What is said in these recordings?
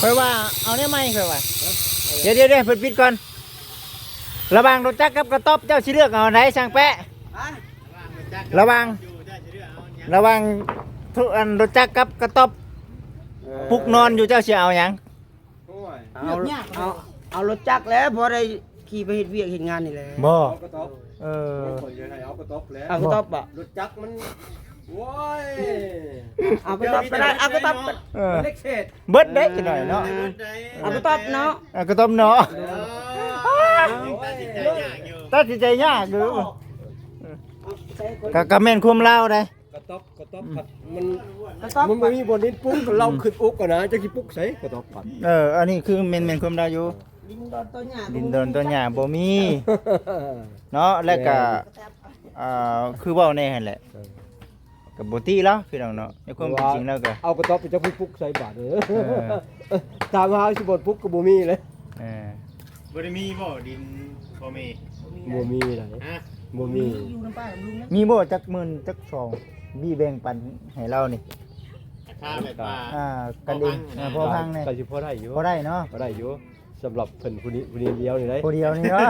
ค่อยว่าเอาเนี่ยไม่ค่อยว่าเดี๋ยวเปิดปิดก่อนระวังรถจักรกับกระต๊อบเจ้าสิเลือกเอาไหนช่างแปะระวังทุกอันรถจักรกับกระต๊อบปุกนอนอยู่เจ้าสิเอาหยังเอารถจักรแล้วพอได้ขี่ไปเฮ็ดเวียกเฮ็ดงานนี่แหละ บ่เอากระต๊อบแล้ว เอากระต๊อบอ่ะ รถจักรมันโว้ย เอากระต๊อบก็ได้เอากระต๊อบ เล็กเศษ เบิดเด้หน่อยเนาะ เอากระต๊อบเนาะ กระต๊อบเนาะตัดสินใจยากอยู่ก็แม่นความเล่าได้ กระต๊อบผัดมันไม่มีบนดินปุ๊กเราขึ้นอุ๊กก่อนนะจะกี่ปุ๊กใส่กระต๊อบผัด อันนี้คือแม่นความเล่าอยู่ ดินดอนตัวหญ้า ดินโดนตัวหญ้าบ่มีเนาะแล้วก็คือเว้าแน่หั่นแหละก็บ่ตีแล้วพี่น้องเนาะในความเป็นจริงแล้วก็ เอากระต๊อบไปจะปุ๊กใส่บาทตามหาสิบปุ๊กก็บ่มีเลย บ่ได้มีบ่ดินบ่มี บ่มีเลยบ่มี อยู่น้ำป้าลุงนะ มีบ่จักหมื่นจักสองมีแบ่งปันให้เรานี่ ค่าแบบว่า กันเองพอพังเนี่ย ก็สิพอได้อยู่ พอได้เนาะ พอได้อยู่สำหรับเพิ่นผู้นี้เดียวนี่ได้ ผู้เดียวนี่เนาะ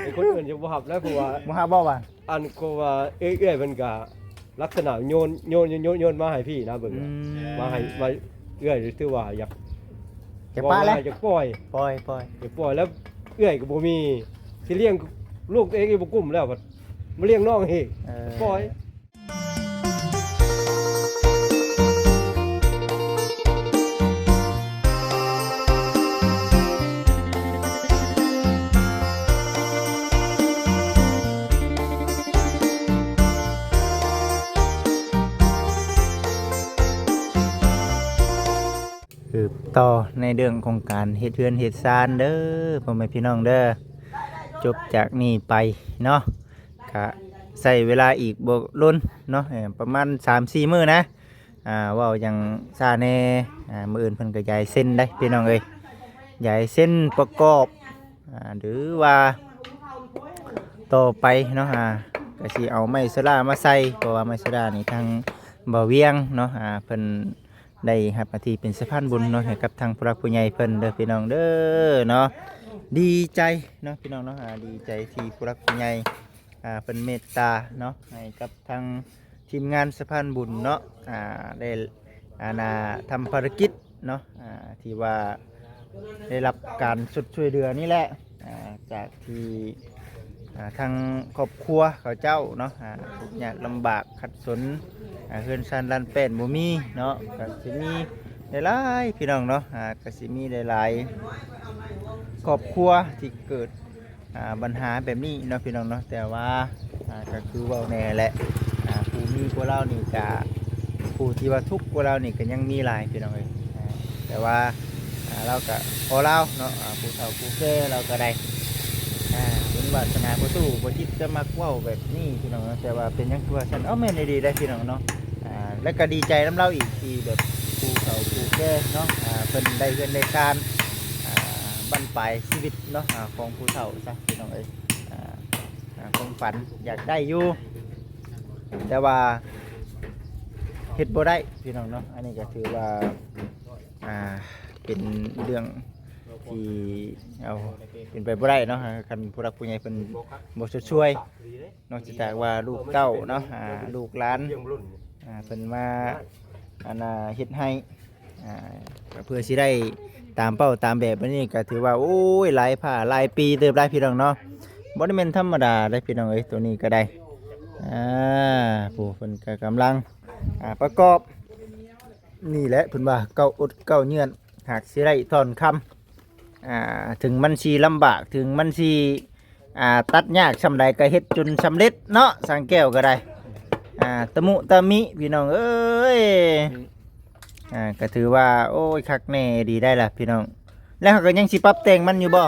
ไอ้คนอื่นจะบ่ฮับแล้วเพราะว่า บ่ฮาบ่ว่า อันก็ว่าเอ้ยๆมันก็ลักษณะโยนมาให้พี่นะเบิ่งมาให้มาเอื้อยถือว่าอยาก จะป้าแล้ว อยากปล่อย ปล่อย อยากปล่อยแล้วเอื้อยก็บ่มีสิเลี้ยงลูกตัวเองก็บ่กุ้มแล้วบัดมาเลี้ยงน้องอีกปล่อยคือต่อในเรื่องของการเฮ็ดเฮือนเฮ็ดซานเด้อพ่อแม่พี่น้องเด้อจบจากนี้ไปเนาะก็ใส่เวลาอีกบ่ล้นเนาะประมาณ 3-4 มื้อนะเว้าอย่างซาแน่มื้ออื่นเพิ่นก็ย้ายเส้นได้พี่น้องเอ้ยย้ายเส้นประกอบหรือว่าต่อไปเนาะก็สิเอาไม้โซล่ามาใส่เพราะว่าไม้โซล่านี่ทางบ่เวียงเนาะเพิ่นได้ครับหน้าที่เป็นสะพานบุญเนาะให้กับทางผู้รักผู้ใหญ่เพิ่นเด้อพี่น้องเด้อเนาะดีใจเนาะพี่น้องเนาะดีใจที่ผู้รักผู้ใหญ่เพิ่นเมตตาเนาะให้กับทางทีมงานสะพานบุญเนาะได้ทำภารกิจเนาะที่ว่าได้รับการสุดช่วยเหลือนี่แหละจากที่ทางครอบครัวเขาเจ้าเนาะทุกข์ยากลำบากขัดสนเฮือนซันลันเป็นบ่มีเนาะก็สิมีหลายๆพี่น้องเนาะก็สิมีหลายๆครอบครัวที่เกิดปัญหาแบบนี้เนาะพี่น้องเนาะแต่ว่าก็คือเว้าแน่แหละผู้มีกว่าเรานี่ก็ผู้ที่ว่าทุกข์กว่าเรานี่ก็ยังมีหลายพี่น้องเอ้ยแต่ว่าเราก็พอเราเนาะผู้เฒ่าผู้แก่เราก็ได้เป็นวาสนาผู้ตู้ผู้จิตจะมักเว้าแบบนี้พี่น้องแต่ว่าเป็นยังตัวฉันแม่นดีได้พี่น้องเนาะแล้วก็ดีใจน้ำเล่าอีกที่แบบผู้เฒ่าผู้แก่เนาะเป็นได้เงินในการบรรปลายชีวิตเนาะของผู้เฒ่าซะพี่น้องเอ้ยความฝันอยากได้อยู่แต่ว่าเฮ็ดบ่ได้พี่น้องเนาะอันนี้ก็ถือว่าเป็นเรื่องที่เอาเป็นไปบ่ได้เนาะคันผู้รักผู้ใหญ่เพิ่นบ่ช่วยนอกจากว่าลูกเต้าเนาะลูกหลานเพิ่นมาเฮ็ดให้เพื่อสิได้ตามเป้าตามแบบนี้ก็ถือว่าโอ้ยหลายผ่าหลายปีเติบหลายพี่น้องเนาะบ่ได้แม่นธรรมดาได้พี่น้องเอ้ยตัวนี้ก็ได้ผู้เพิ่นก็กำลังประกอบนี่แหละเพิ่นว่าเก้าอดเก้าเยือนหากสิได้ถอนคำถึงมันสิลำบากถึงมันสิตัดยากซำใดก็เฮ็ดจนสำเร็จเนาะสังแก้วก็ได้ตะมุตะมิพี่น้องเอ้ยก็ถือว่าโอ้ยคักแน่ดีได้ล่ะพี่น้องแล้วเขาก็ยังสิปรับแต่งมันอยู่บ่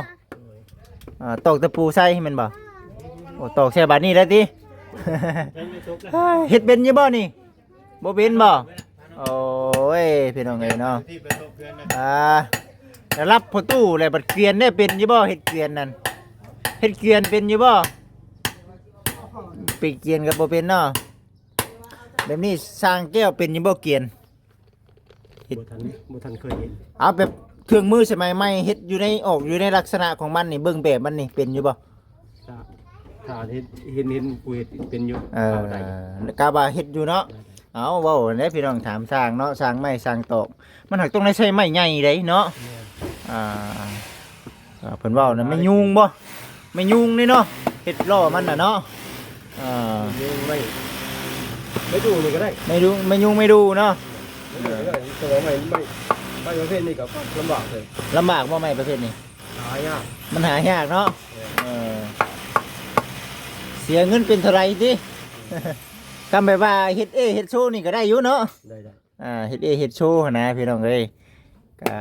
ตอกตะปูใส่ให้มันบ่โอ้ตอกใส่บาดนี้แล้วติ เฮ็ดเป็นอยู่บ่นี่บ่เป็นบ่โอ้ยพี่น้องเอ้ยเนาะแล้วรับพ่อตู้แล้วบัดเกวียนได้เป็นอยู่บ่เฮ็ดเกวียนนั่นเฮ็ดเกวียนเป็นอยู่บ่ปีเกวียนก็บ่เป็นเนาะแบบนี้สร้างแก้วเป็นอยู่บ่เกวียน เฮ็ด บ่ทันเคยเห็น เอาแบบเครื่องมือสมัยใหม่เฮ็ดอยู่ในออกอยู่ในลักษณะของมันนี่เบิ่งแบบมันนี่เป็นอยู่บ่ ถ้าเห็นกูเฮ็ดเป็นอยู่ กาบาเฮ็ดอยู่เนาะเอาเว้าได้พี่น้องถามสร้างเนาะสร้างไม้สร้างตอกมันหักต้องได้ใช้ไม้ใหญ่เด้เนาะอ่าเพิ่นเว้านั่นไม่ยุงบ่ไม่ยุงนี่เนาะเฮ็ดล้อมันน่ะเนาะไม่ดูนี่ก็ได้ ไม่ดูไม่ยุงไม่ดูเนาะ ตัวไม่ประเภทนี้ก็ลำบากเลย ลำบากบ่ไม้ประเภทนี้ หายาก มันหายากเนาะเสียเงินเป็นเท่าไหร่ติ คำแบบว่าเฮ็ดเฮ็ดโชว์นี่ก็ได้อยู่เนาะ ได้ เฮ็ดเฮ็ดโชว์นะพี่น้องเอ้ยก็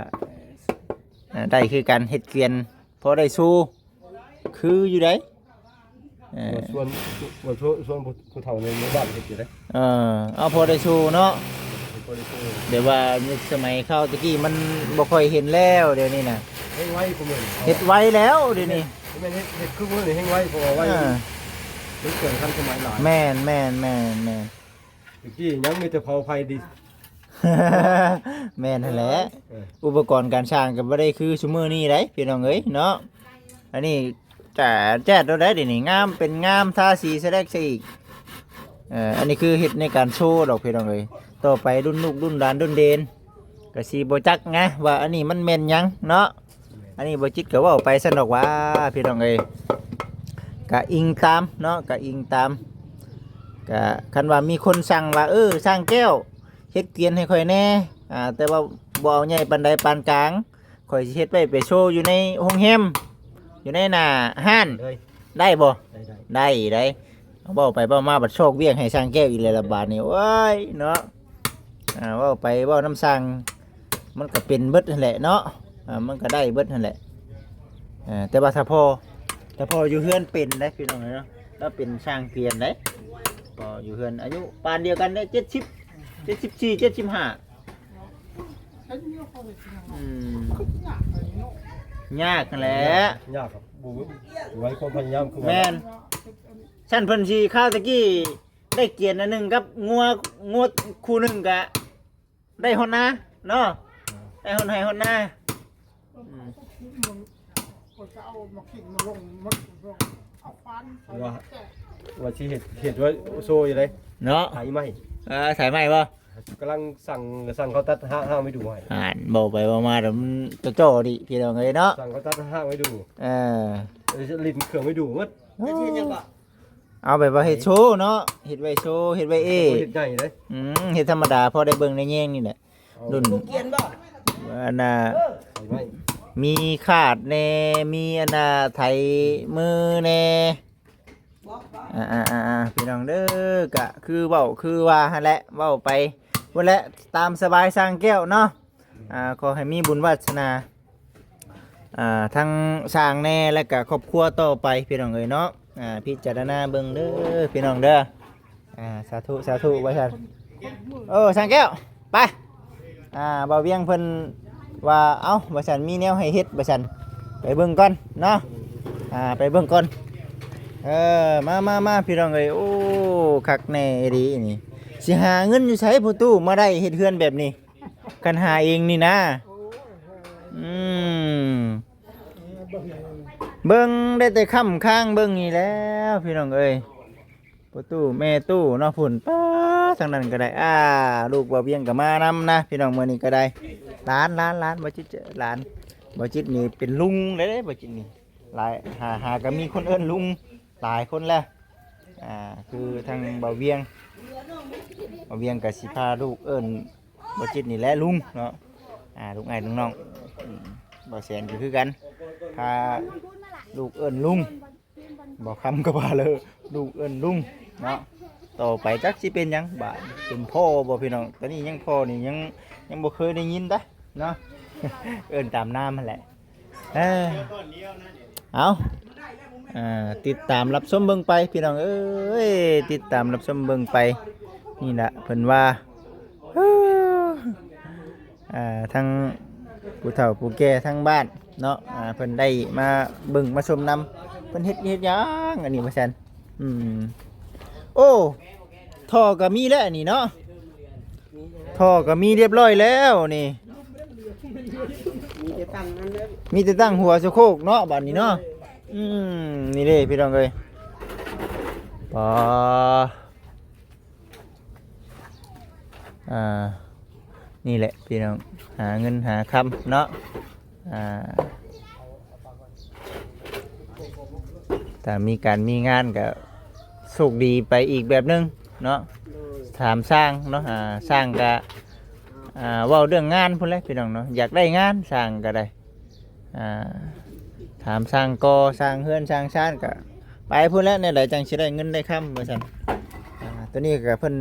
ได้คือกันเฮ็ดเกวียนพอได้โชว์คืออยู่ได้ ส่วนผู้เฒ่าในหมู่บ้านเฮ็ดอยู่ได้ เอาพอได้โชว์เนาะเดี๋ยวว่าสมัยเข้าตะกี้มันบ่ค่อยเห็นแล้วเดี๋ยวนี้น่ะ เฮ็ดไว้กูมื้อ เฮ็ดไว้แล้วเดี๋ยวนี้ แม่นเฮ็ดคือมื้อนี่เฮ็ดไว้เพราะว่าไว้มันเกิดทันสมัยหลาย แม่น เมื่อกี้ยังมีแต่เผาไฟดิ แม่นนั่นแหละอุปกรณ์การสร้างก็บ่ได้คือซุมื้อนี้ได้พี่น้องเอ้ยเนาะอันนี้จะแจ๊ดเราได้เดี๋ยวนี้งามเป็นงามทาสีแสดงซะอีกอันนี้คือเฮ็ดในการโชว์ดอกพี่น้องเอ้ยต่อไปรุ่นลูกรุ่นหลานรุ่นเดนก็สิบ่จักไงว่าอันนี้มันแม่นหยังเนาะอันนี้บ่จิตก็เว้าไปซั่นดอกว่าพี่น้องเอ้ยก็อิงตามเนาะก็อิงตามก็คันว่ามีคนสั่งว่าสร้างแก้วเฮ็ดเกียนให้ข่อยแน่แต่ว่าบ่เอาใหญ่ปานใดปานกลางข่อยสิเฮ็ดไว้ไปโชว์อยู่ในโรงแรมอยู่ในหน้าห้าน เลย ได้บ่ ได้ ได้เอาเว้าไปเว้ามาบัดโชคเวียงให้สร้างแก้วอีกแล้วละบาดนี้โอ้ยเนาะเว้าไปเว้าน้ำสร้างมันก็เป็นเบิดนั่นแหละเนาะมันก็ได้เบิดนั่นแหละแต่ว่าถ้าพออยู่เฮือนเป็นได้พี่น้องเนาะแล้วเป็นสร้างเกวียนได้พออยู่เฮือนอายุปานเดียวกันได้70 74 75ยากนั่นแหละ ยากครับบูไว้ความพยายามคือ แม่นฉันเพิ่นสิข้าวตะกี้ได้เกียรติอันหนึงกับงัวคู่หนึงกะได้ฮอดนาเนาะได้ฮอดให้ฮอดนา ว่าสิเฮ็ดไว้โซอยู่เลย เนาะ หายไหม สายไหมบ่ กำลังสั่งเขาตัดห้างไว้ดูให้ บอกไปบ่มาเดี๋ยวมันจะจ่อดิพี่น้องเอ้ยเนาะ สั่งเขาตัดห้างไว้ดู ลิ้นเครื่องไว้ดูหมด ไม่ใช่ยังบ่ เอาแบบว่าเฮ็ดโชว์เนาะเฮ็ดไว้โชว์เฮ็ดไว้เฮ็ดใหญ่เลย เฮ็ดธรรมดาพอได้เบิ่งในแยงนี่แหละรุ่น เกียนบ่ อันน่ะ หายไหม มีขาดแน่มีอันน่ะไถมือแน่พี่น้องเด้อกะคือเว้าคือว่าหั่นแหละเว้าไปพุ่นแหละตามสบายสร้างแก้วเนาะขอให้มีบุญวาสนาทั้งสร้างแน่และก็ครอบครัวต่อไปพี่น้องเอ้ยเนาะพิจารณาเบิ่งเด้อพี่น้องเด้อสาธุไว้ซั่นสร้างแก้วไปบ่าวเวียงเพิ่นว่าเอ้าบ่ซั่นมีแนวให้เฮ็ดบ่ซั่นไปเบิ่งก่อนเนาะไปเบิ่งก่อนมาพี่น้องเอ้ยโอ้คักแน่ดีนี่สิหาเงินอยู่ไสผู้ตู้มาได้เฮ็ดเฮือนแบบนี้กันหาเองนี่นะเบิ่งได้แต่ค้ำข้างเบิ่งนี่แล้วพี่น้องเอ้ยประตูแม่ตู้เนาะพุ่นป้าทางนั้นก็ได้ลูกบ่เวียงก็มานำนะพี่น้องมื้อนี้ก็ได้หลานบ่จิตหลานบ่จิตนี่เป็นลุงเด้บ่จิตนี่หลายหาก็มีคนเอิ้นลุงหลายคนแล้วคือทางบ่เวียงก็สิพาลูกเอิ้นบ่จิตนี่แหละลุงเนาะลุงไอ้ลุงน้องบ่แสนก็คือกันพาลูกเอิ้นลุงบ่คำก็ว่าเลยลูกเอิ้นลุงเนาะต่อไปจักสิเป็นหยังบาดเป็นพ่อบ่พี่น้องตอนนี้ยังพ่อนี่ยังบ่เคยได้ยินเด้เนาะ เอิ้นตามน้ำนั่นแหละเอาติดตามรับชมเบิ่งไปพี่น้องเอ้ยติดตามรับชมเบิ่งไปนี่แหละเพิ่นว่าทั้งผู้เฒ่าผู้แก่ทั้งบ้านเนาะเพิ่นได้มาเบิ่งมาชมนำเพิ่นเฮ็ดหยังอันนี้ว่าซั่นโอ้ท่อก็มีแล้วอันนี้เนาะ ท่อก็มีเรียบร้อยแล้วนี่ มีแต่ตั้งนั้นเลย มีแต่ตั้งหัวสะโครกเนาะบัดนี้เนาะนี่เด้พี่น้องเอ้ยปอนี่แหละพี่น้องหาเงินหาคำเนาะแต่มีการมีงานก็โชคดีไปอีกแบบนึงเนาะถามสร้างเนาะสร้างก็เว้าเรื่องงานพุ่นแหละพี่น้องเนาะอยากได้งานสร้างก็ได้ถามสร้างกอสร้างเฮือนสร้างชานก็ไปพุ่นแล้วเนี่ยไหนจังสิได้เงินได้คำว่าซั่นตัวนี้ก็เพิ่น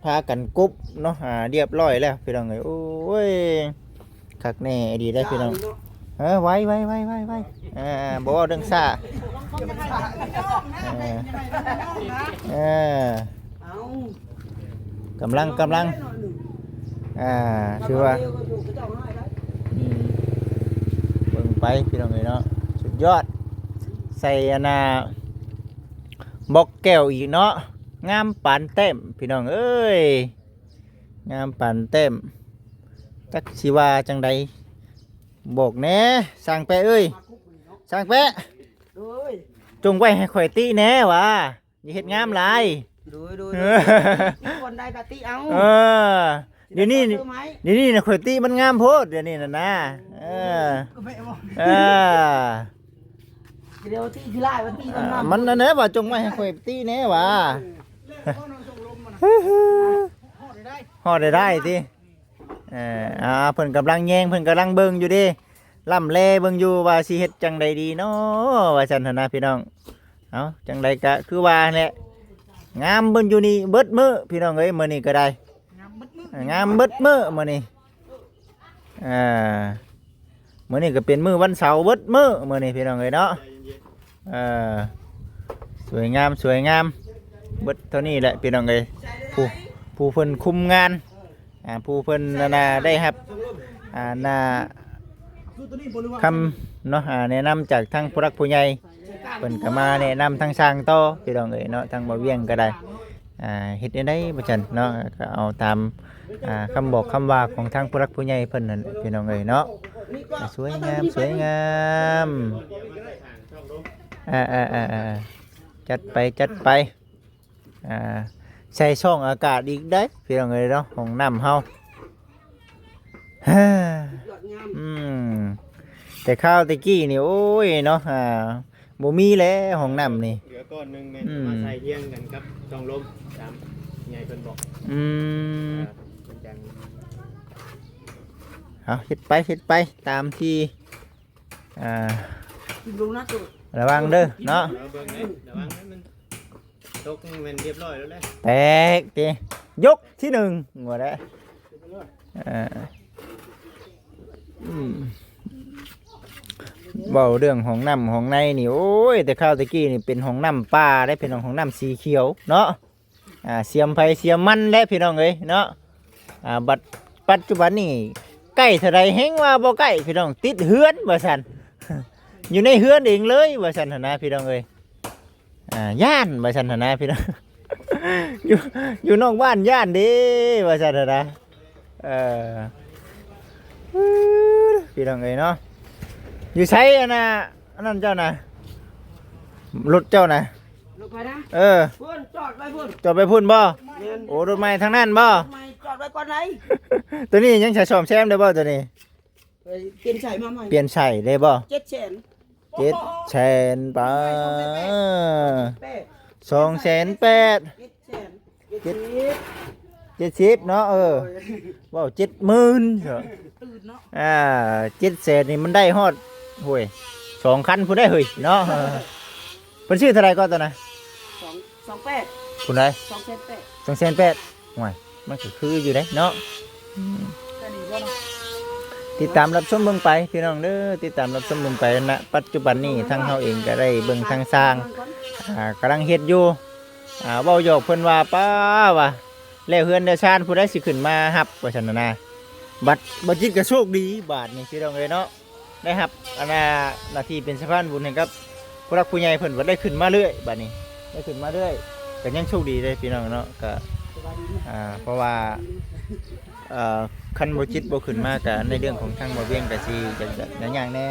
พากันกุ๊บเนาะเรียบร้อยแล้วพี่น้องเอ้ยโอ้ยคักแน่ดีได้พี่น้องไว้บอกว่าเรื่องซ่าเอา กำลังคือว่าเบิ่งไปพี่น้องเอ้ยเนาะสุดยอดใส่บอกแก้วอีกเนาะงามปานเต็มพี่น้องเอ้ยงามปานเต็มจักสิว่าจังใดบอกแหน่สร้างแปะเอ้ยสร้างแปะ โดย จงไว้ให้ข่อยตีแหน่วะอย่าเฮ็ดงามหลาย โดยมีคนได้กะติเอา เดี๋ยวนี้นะข่อยตีมันงามโพดเดี๋ยวนี้น่ะนะเดี๋ยวตีพี่ไล่วันตีตำนำ มันนั่นแหละว่าจงไว้ให้ข่อยตีแหน่วะฮอดได้ติเพิ่นกำลังแยงเพิ่นกำลังเบิ่งอยู่เดิล่ำแลเบิ่งอยู่ว่าสิเฮ็ดจังใดดีเนาะว่าซั่นหั่นนะพี่น้องเอาจังใดก็คือว่าแหละงามเบิ่งอยู่นี่เบิดมื้อพี่น้องเอ้ยมื้อนี้ก็ได้งามเบิดมื้อมื้อนี้มื้อนี้ก็เป็นมื้อวันเสาร์เบิดมื้อมื้อนี้พี่น้องเอ้ยเนาะสวยงามเบิดเท่านี้แหละพี่น้องเอ้ยผู้เพิ่นคุมงานผู้เพิ่นได้ครับคำเนาะแนะนำจากทางผู้รักผู้ใหญ่เพิ่นก็มาแนะนำทางสร้างต่อพี่น้องเอ้ยเนาะทางบ่เวียงก็ได้เฮ็ดได้บ่จันเนาะก็เอาตามคำบอกคำว่าของทางผู้รักผู้ใหญ่เพิ่นนั่นพี่น้องเอ้ยเนาะสวยงามจัดไปใส่ช่องอากาศอีกได้พี่น้องเอ้ยเนาะของน้ำเฮาแต่ข้าวตะกี้นี่โอ้ยเนาะบ่มีแล้วห้องน้ำนี่ เหลือก้อนหนึงแม่นมาใส่เฮียงกันครับช่องลมตามใหญ่เพิ่นบอกเพิ่นจัง เอาเฮ็ดไปตามที่ดูนะตัว ระวังเด้อเนาะ เบิ่งนี่ระวังให้มันตกมันเรียบร้อยแล้วแหละ แตกติยกที่หนึ่งหัวได้เบาเรื่องของน้ำของในนี่โอ้ยแต่ข้าวตะกี้นี่เป็นของน้ำปลาได้เป็นของน้ำสีเขียวเนาะเสียมไผ่เสียมมันได้พี่น้องเอ้ยเนาะปัจจุบันนี่ใกล้เท่าไรแห้งว่าบ่ใกล้พี่น้องติดเฮือนว่าซั่น อยู่ในเฮือนเองเลยว่าซั่นนะพี่น้องเอ้ยย่านว่าซั่นนะพี่น้อง อยู่นอกบ้านย่านเด้ว่าซั่นนะพี่น้องเอ้ยเนาะอยู่ใช้อันนั้นเจ้านะรถเจ้านะ ลูกไปนะ พุ่น จอดไว้พุ่น จอดไปพุ่นบ่โอ้รถไม้ทางนั้นบ่ ไม่จอดไว้ก่อนไหน ตัวนี้ยังใช้ซ่อมแซมได้บ่ตัวนี้ เปลี่ยนใส่มาใหม่ เปลี่ยนใส่ได้บ่ 700,000 700,000ป่า280,000 70เนาะว้าว70,000เหรอ700,000นี่มันได้ฮอดห่วย2คันผู้ได้เฮ้ยเนาะเพิ่นซื้อเท่าไหร่ก็ตอนน่ะ 28 ผู้ใด 2,800 280,000ห่วยมันก็คืออยู่เด้เนาะติดตามรับชมเบิ่งไปพี่น้องเด้อติดตามรับชมเบิ่งไปณปัจจุบันนี้ทางเฮาเองก็ได้เบิ่งทางสร้างกำลังเฮ็ดอยู่เว้าหยอกเพิ่นว่าป้าว่าแล้วเฮือนเดชานผู้ใดสิขึ้นมารับว่าซั่นน่ะบัดจิตก็โชคดีบาดนี้พี่น้องเอ้ยเนาะได้รับหน้าที่เป็นสะพานบุญให้กับผู้รักผู้ใหญ่เพิ่นว่าได้ขึ้นมาเรื่อยบัดนี้ได้ขึ้นมาเรื่อยก็ยังโชคดีเลยพี่น้องเนาะก็เพราะว่า คันบ่จิตบ่ขึ้นมาก็ในเรื่องของทางบ่เวียงก็สิอย่างแน่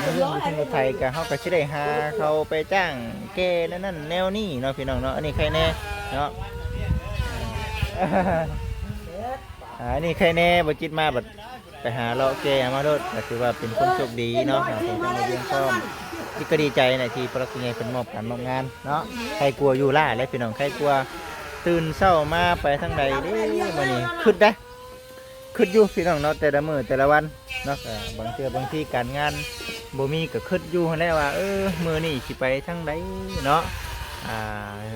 ในเรื่องของทางรถไทยก็เฮาก็สิได้หาเขาไปจ้างแก้นั่นแนวนี้เนาะพี่น้องเนาะอันนี้ใครแน่เนาะ อันนี้ใครแน่บ่จิตมาบัดไปหาเลาะแก้มาโลดก็ถือว่าเป็นคนโชคดีเนาะผมทางบ่เวียงพร้อมที่ก็ดีใจนะที่พระคุณยายเพิ่นมอบการมอบงานเนาะใครกลัวอยู่ล่าและพี่น้องใครกลัวตื่นเช้ามาไปทางใดเด้มื้อนี้คิดได้คิดอยู่พี่น้องเนาะแต่ละมื้อแต่ละวันเนาะก็บางเทื่อบางทีการงานบ่มีก็คิดอยู่หั่นแหละว่ามื้อนี้สิไปทางใดเนาะ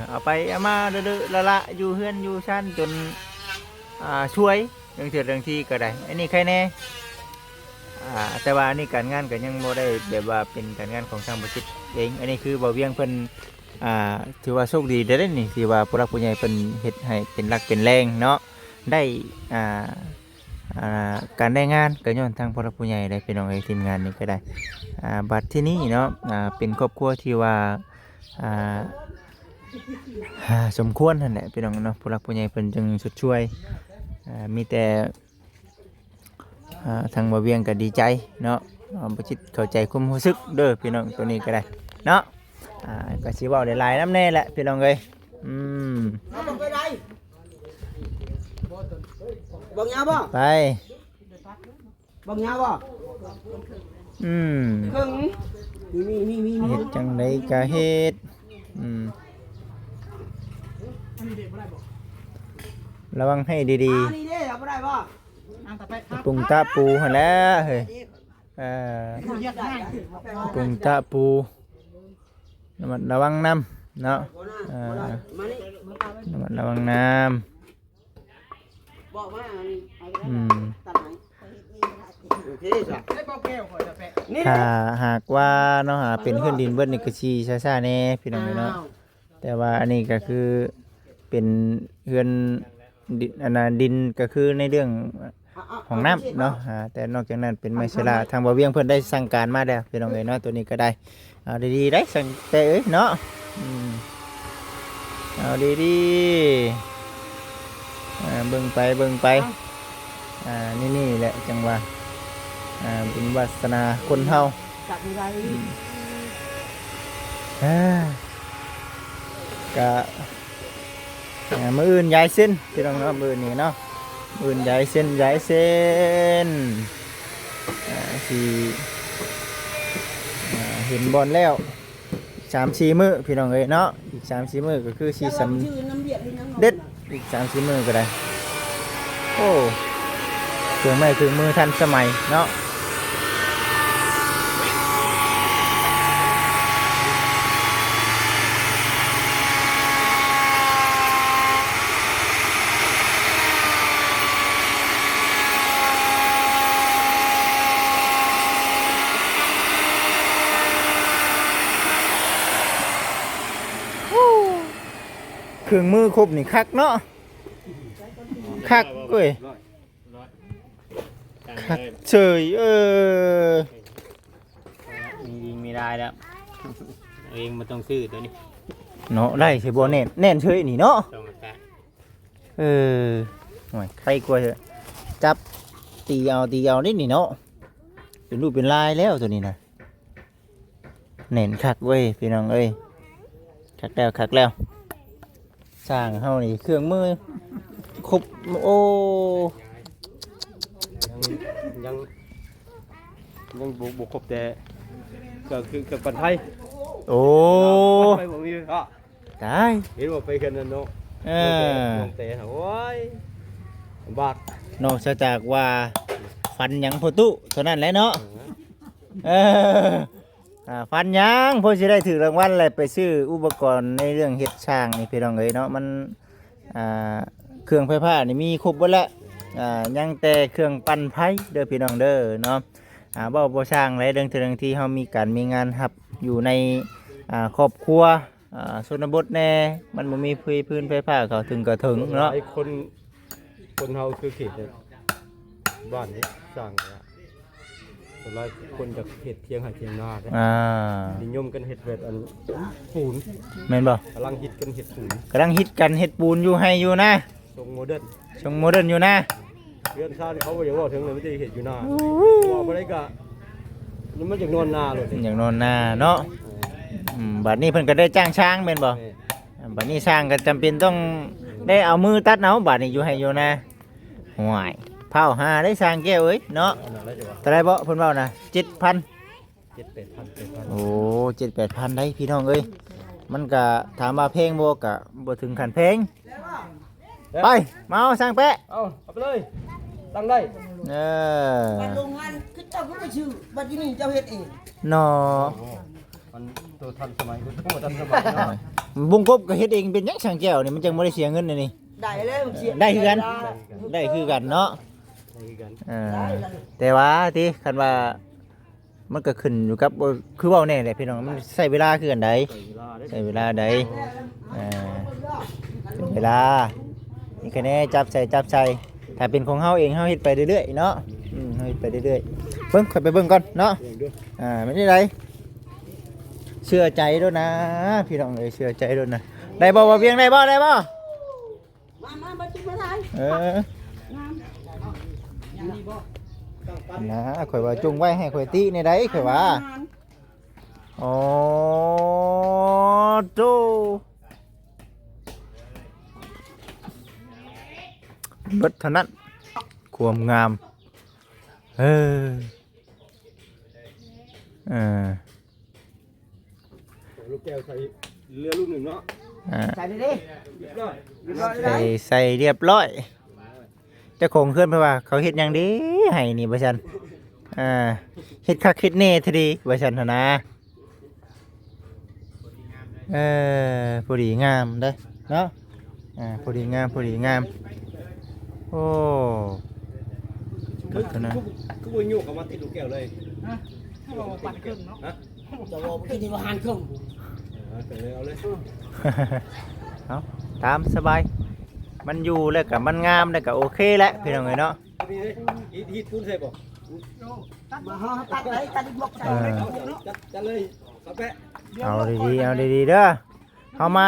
เอาไปเอามาเด้อๆละอยู่เฮือนอยู่ชั้นจนช่วยเรื่องเทื่อเรื่องที่ก็ได้อันนี้ใครแน่แต่ว่าอันนี้การงานก็ยังบ่ได้แบบว่าเป็นการงานของทางบ่จิตเองอันนี้คือบ่เวียงเพิ่นถือว่าโชคดีได้นี่ที่ว่าผู้รักผู้ใหญ่เพิ่นเฮ็ดให้เป็นหลักเป็นแรงเนาะได้การได้งานก็ย้อนทางผู้รักผู้ใหญ่ได้พี่น้องไอ้ทีมงานนี่ก็ได้บัดที่นี่เนาะเป็นครอบครัวที่ว่าสมควรนั่นแหละพี่น้องเนาะผู้รักผู้ใหญ่เพิ่นจึงสุดช่วยมีแต่ทางบ่เวียงก็ดีใจเนาะบ่จิตเข้าใจความรู้สึกเด้อพี่น้องตัวนี้ก็ได้เนาะก็สิเว้าหลายๆนำแน่แหละพี่น้องเอ้ยเอาลงไปได้บังยาบ่ ไป บังยาบ่ ครึ่งมีเฮ็ดจังไดก็เฮ็ดระวังให้ดี นี่เด้เอาบ่ได้บ่ ๆปรุงตะปูหั่นแหละเฮ้ยปรุงตะปูระวังน้ำเนาะมานี่ระวังน้บอกว่าตัดไหนโอเคจ้ะถ้าหากว่าเนาะเป็นพื้นดินเบิดนี่ก็สิซ่าๆแน่พี่น้องเนาะแต่ว่าอันนี้ก็คือเป็นเฮือนดินก็คือในเรื่องของน้ำเนาะแต่นอกจากนั้นเป็นไม้ชลาทางบ่เวียงเพิ่นได้สั่งการมาแล้วพี่น้องเอ้ยเนาะตัวนี้ก็ได้เอาดีๆได้สั่งแต่เนาะเอาดีๆเบิ่งไปนี่แหละจังว่าบุญวาสนาคนเฮาจับมีไรก็มื้ออื่นย้ายเส้นพี่น้องเนาะมื้อนี้เนาะมื้ออื่นย้ายเส้นสิเห็นบอลแล้ว 3-4 มื้อพี่น้องเอ้ยเนาะอีก 3-4 มื้อก็คือสิสำเด็ดอีก 3-4 มื้อก็ได้โอ้เครื่องไม้เครื่องมือทันสมัยเนาะเครื่องมือครบนี่คักเนาะคักเว้ยคักเฉยยิงไม่ได้แล้วเองมันต้องซื้อตัวนี้เนาะได้สิบ่แน่นเฉยนี่เนาะต้องกะโอ้ยใครกลัวเถอะจับตีเอานิดนี่เนาะเป็นรูปเป็นลายแล้วตัวนี้นะแน่นคักเว้ยพี่น้องเอ้ยคักแล้วสร้างเฮานี่เครื่องมือครบโอ้ยังบุกครบแต่ก็คือปันไทยโอ้ไปบ่มีอ่ะตายเห็นว่าไปกันนั่นเนาะแต่โอ้ยบาดนอกจากว่าฟันหยังพอตุเท่านั้นแหละเนาะฟันยังพอสิได้ถือรางวัลอะไรไปซื้ออุปกรณ์ในเรื่องเฮ็ดช่างนี่พี่น้องเอ้ยเนาะมันเครื่องไฟฟ้านี่มีครบหมดแล้วยังแต่เครื่องปั่นไฟเด้อพี่น้องเด้อเนาะบ่ช่างหลายเรื่องที่เฮามีการมีงานรับอยู่ในครอบครัวชนบทแน่มันบ่มีพื้นไฟฟ้าเข้าถึงก็ถึงเนาะไอ้คนเฮาคือเขตบ้านนี้สร้างหลายคนจะเฮ็ดเทียงหาเทียงนาเด้นิยมกันเฮ็ดแบบอันปูนแม่นบ่กำลังฮิตกันเฮ็ดปูนกำลังฮิตกันเฮ็ดปูนอยู่ให้อยู่นะทรงโมเดิร์นอยู่นะ เรือนชาติเขาบ่อยากว่าถึงเลยไม่ได้เห็นอยู่หน้าบอกบ่ได้กะมันจะนอนนาเลย อย่างนอนนาเนาะบัดนี้เพิ่นก็ได้จ้างช้างแม่นบ่บัดนี้ช้างก็จำเป็นต้องได้เอามือตัดเอาบัดนี้อยู่ให้อยู่นะห่วยเผาหาได้ช้างแก้วเอ้ยเนาะเท่าไรบ่เพิ่นเว้านะ7,000 7-8,000 โอ้7-8,000ได้พี่น้องเอ้ยมันก็ถามว่าเพลงบ่ก็บ่ถึงขั้นเพลงไปมาเอาช้างแปะ เอาไปเลยตั้งได้ เออ บัดโรงงานคือเจ้าก็ไม่ชื่อบัดนี้เจ้าเฮ็ดเอง เนาะ มันตัวทันสมัยตัวทันสมัยเนาะ บุงกบก็เฮ็ดเองเป็นหยังช้างแก้วนี่มันจังบ่ได้เสียเงินนี่ ได้แล้วเสีย ได้คือกัน ได้คือกันเนาะ นี่กัน แต่ว่าที่คันว่ามันก็ขึ้นอยู่กับคือเว้าแน่แหละพี่น้องมันใช้เวลาคือกันใด ใช้เวลาได้ ใช้เวลาใดเป็นเวลานี่คะแนนจับใส่ถ้าเป็นของเฮาเองเฮาเฮ็ดไปเรื่อยๆเนาะเฮาเฮ็ดไปเรื่อยๆเบิ่งค่อยไปเบิ่งก่อนเนาะไม่ได้ไรเชื่อใจด้วยนะพี่น้องเอ้ยเชื่อใจด้วยนะได้บ่ว่าเวียงได้บ่มาบัดจุมาทาย นะข่อยว่าจุงไว้ให้ข่อยติในใดข่อยว่าอ๋อโตเบิดเท่านั้นความงามเออ ลูกแก้วใส่เรือลูกหนึ่งเนาะ ใส่ดิ เรียบร้อย ใส่เรียบร้อยเจ้าของเคลื่อนไปว่าเขาเฮ็ดหยังดีให้นี่บ่ซั่นเฮ็ดคักเฮ็ดแน่ทีดีบ่ซั่นหั่นนะพอดีงามเด้อเนาะพอดีงามโอ้ คือบ่ยุ่งกับมาติดลูกแก้วเลย ถ้าบอกว่าปัดเครื่องเนาะจะบอกกินที่ว่าหันเครื่อง เอาเลย เอาตามสบายมันอยู่แล้วก็มันงามแล้วก็โอเคแหละพี่น้องเอ้ยเนาะ นี่ฮีทปูนใส่บ่ มาฮะตัดไหนตัดอีกบอกใส่เนาะ จัดเลยกาแฟ เอาดีๆเด้อเฮามา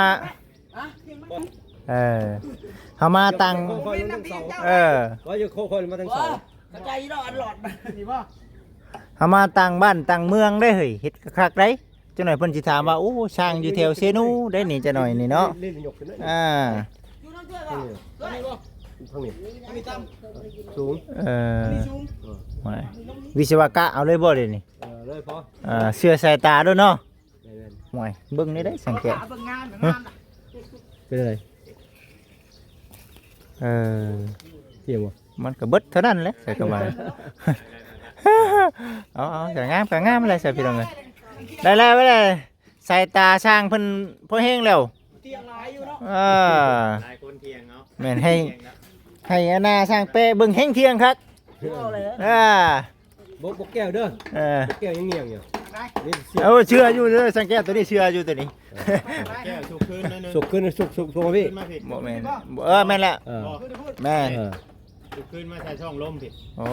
เฮามาตั้ง คอยทั้งเสา ว่าจะคอยมาทั้งเสาก ระจายดอกอันหลอดนี่บ่ เฮามาตั้งบ้านตั้งเมืองได้เฮ้ยเฮ็ดคักๆได้จังหน่อยเพิ่นสิถามว่าโอ้ช่างอยู่แถวเซนูได้นี่จังหน่อยนี่เนาะ เล่นหยกขึ้นได้ อยู่นั่นด้วยบ่ตัวนี้บ่ ทั้งนี้ มีตั้ม สูง ไม่วิศวกะเอาเลยบ่เด้นี่ เลยพอ เสื้อสายตาด้วยเนาะห่วยเบิ่งนี่ได้สังเกต เบิ่งงาน เป็นอะไรเที่ยงวะ มันก็เบิดเท่านั้นแหละใส่กระบาเอาก็งามอะไรใส่พี่น้องเอ้ยได้แล้วสายตาช่างเพิ่นพอแห้งแล้ว เตียงหลายอยู่เนาะ หลายคนเที่ยงเนาะ แม่นให้อาณาช่างเป้เบิ่งแห้งเที่ยงครับ เอาเลย บกแก้วเด้อบกแก้วยังเงียงอยู่ เอาเชื่ออยู่เด้อสังเกตตัวนี้เชื่ออยู่ตัวนี้ แก้วสุกขึ้นนั่นนึง สุกขึ้นสุกมาพี่ ขึ้นมาผิด บ่แม่นแม่นแล้วแม่น สุกขึ้นมาใส่ช่องลมผิด โอ้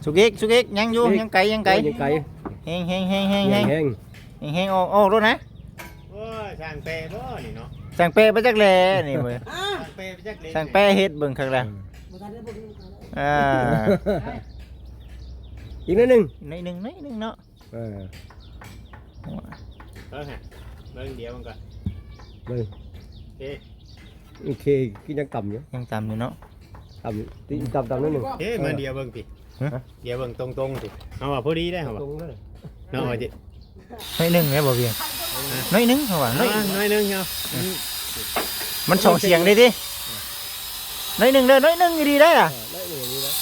สุกิกยังอยู่ยังไกล ยังไกล แห้ง แห้ง ออกรถนะ โอ้ยช่างเปย์บ่นี่เนาะ สั่งเป้ไปจักแลนี่เว้ย ช่างเปย์ไปจักเล็ก สั่งเป้เฮ็ดเบิ่งข้างล่าง อีกนิดนึง นิดนึงเนาะ ฮะเบิ่งเดียวมันก่อน เลย โอเคกินยังต่ำอยู่ ยังจำอยู่เนาะ ต่ำนิดนึง เฮ้ยมันเดียวเบิ่งผิดเดียวเบิ่งตรงๆสิเอาว่าพอดีได้เหรอ ตรงเลย เนาะจิ น้อยหนึงแม่บ่เวียงน้อยหนึงเขาว่าน้อย น้อยนึงเนาะ มันส่งเสียงได้ดิน้อยหนึงเด้อน้อยหนึงดีได้อ่ะ ได้หนึ่งนี้นะ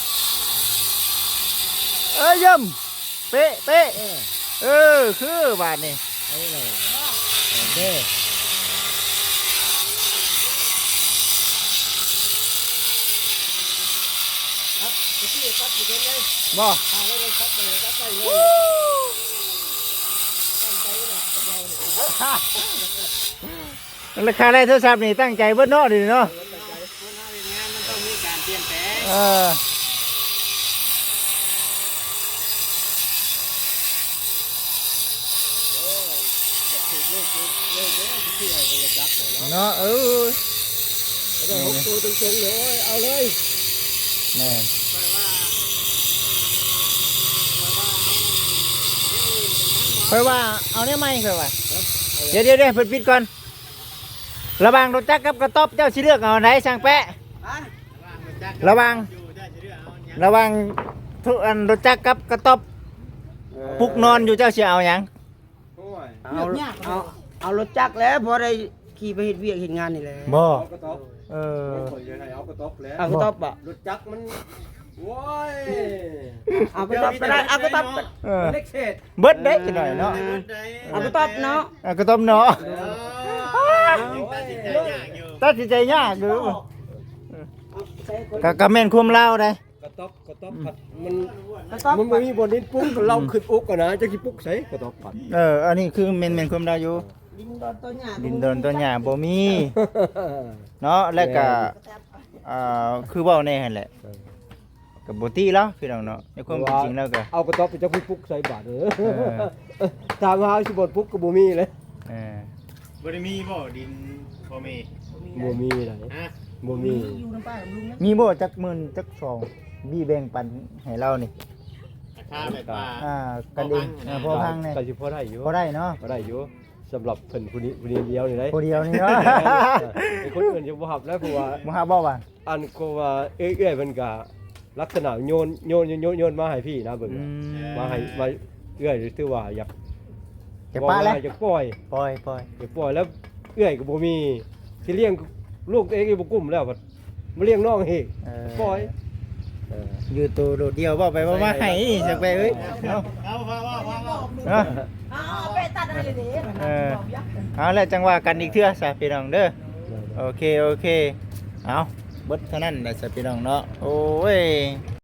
ย่ำเป๊ะคือบาดนี่ โอเค บ่ราคาได้โทรศัพท์นี่ตั้งใจเบิดเนาะดิเนาะ มันต้องมีการเปลี่ยนแปลง เนาะ ได้6ตัวตรงๆเลยเอาเลย แม่นค่อยว่าเอาเนี่ยไหมค่อยว่าเดี๋ยวเพิ่นปิดก่อนระหว่างรถจักรกับกระต๊อบเจ้าสิเลือกเอาอันไหนช่างแปะระหว่างทุกอันรถจักรกับกระต๊อบปุกนอนอยู่เจ้าสิเอาหยัง เอารถจักรแล้วพอได้ขี่ไปเฮ็ดเวียกเฮ็ดงานนี่แหละ บ่ เอากระต๊อบ เออ ข่อยจะให้เอากระต๊อบแล้ว เอากระต๊อบอ่ะ รถจักรมันโว้ย เอากระต๊อบก็ได้เอากระต๊อบ เออ เล็กเศษ เบิดได้จังหน่อยเนาะ เอากระต๊อบเนาะ เอากระต๊อบเนาะ ตัดสินใจยากอยู่ ตัดสินใจยากอยู่ก็แม่นความเล่าได้ กระต๊อบผัดมัน กระต๊อบ มันบ่มีบ่ดินปุ๊กเราขึ้นอุกกันนะจะสิปุ๊กใส่กระต๊อบผัด อันนี้คือแม่นความเล่าอยู่ ดินดอนตัวหญ้า ดินโดนตัวหญ้าบ่มีเนาะแล้วก็คือเว้าแน่หั่นแหละก็บ่ตีแล้วพี่น้องเนาะในความเป็นจริงแล้วก็ เอากระต๊อบไปจะปุ๊กใส่บาทเด้อ อ ถามหาสิบ่ปุ๊กก็บ่มีเลย เออ บ่ได้มีบ่ดินบ่มี บ่มีเลย ฮะ บ่มี อยู่น้ำป้ากับลุงนะ มีบ่จักหมื่นจักสองบี้แบ่งปันให้เรานี่ ราคาแบบว่า กันเองพอพังนี่ ก็สิพอได้อยู่ พอได้เนาะ พอได้อยู่สำหรับเพิ่นผู้นี้เดียวนี่ได้ ผู้เดียวนี่เนาะ ไอ้คนอื่นจะบ่ฮับแล้วเพราะว่า บ่ฮาบ่ว่า อันก็ว่าเอ้ยๆเพิ่นก็ลักษณะโยนมาให้พี่นะเบิ่ง อืม มาให้มาเอื้อยถือว่าอยาก จะปะแล้ว อยากปล่อย ปล่อย อยากปล่อยแล้วเอื้อยก็บ่มีสิเลี้ยงลูกตัวเองก็บ่กุ้มแล้วบัดมาเลี้ยงน้องอีกปล่อย อยู่ตัวโดดเดียวบ่ไปบ่มาให้จักไปเอ้ยเอา เอาว่า เอาไปตัดอะไรเด้ เอาแล้วจังว่ากันอีกเทื่อซะพี่น้องเด้อโอเคเอาเบิดเท่านั้นแหละซะพี่น้องเนาะโอ้ย